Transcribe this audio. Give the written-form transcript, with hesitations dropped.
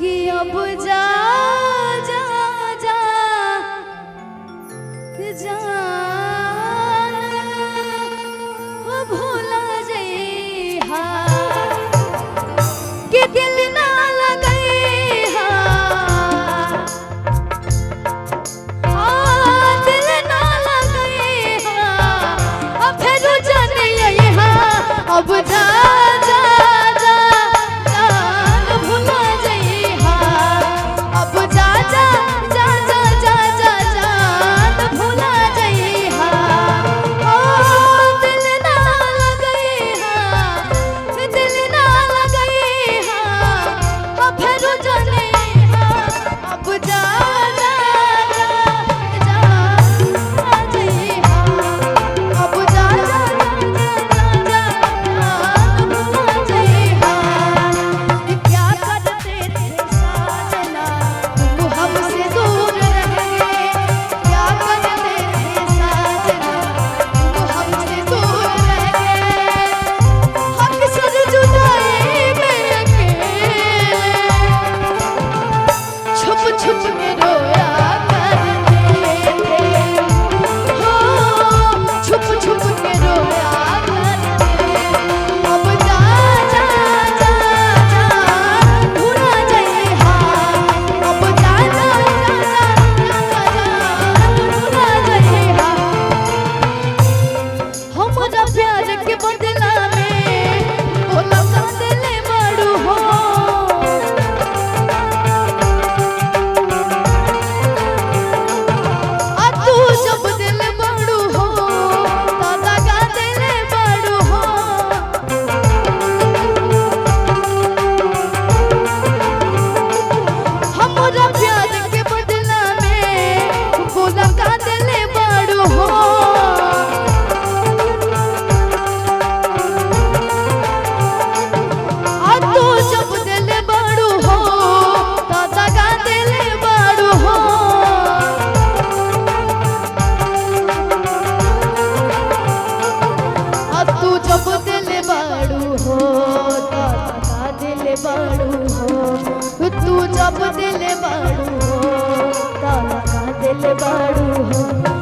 कि अब जा जा जा जान वो भूला जइहा कि दिल ना लगइहा दिल ना लगइहा अब फिर जाने यहा अब जा जा जा जान भूला जइहा अब जा जा जा जा जा जा जान भूला जइहा ओ दिल ना लगइहा दिल ना लगइहा अब फिर जाने यहा अब जा जा जा जान जइहा अब जा जा जा भूला जइहा क्या करते थे साजना तुम हमसे दूर रह गए क्या करते थे साजना तुम हमसे दूर रह गए हक सर जुदाई में अकेले छुप छुप के रोया करते थे हो छुप छुप के रोया करते अब जा जा जा जा भूला जइहा अब जा जा जा जा भूला जइहा हमरा प्यार के बदला में ओ लगा दिले बड़ू हो आ तू जब दिल बड़ू हो तो लगा दिले बड़ू हो हमरा प्यार के बदला में वो लगा दिले बड़ू हो आ तू जब दिल बड़ू हो तो लगा दिले बड़ू हो आ तू जब दिल बड़ू हो तो लगा दिल बड़ू हो तू जब दिल बड़ू हो तो लगा दिल बड़ू हो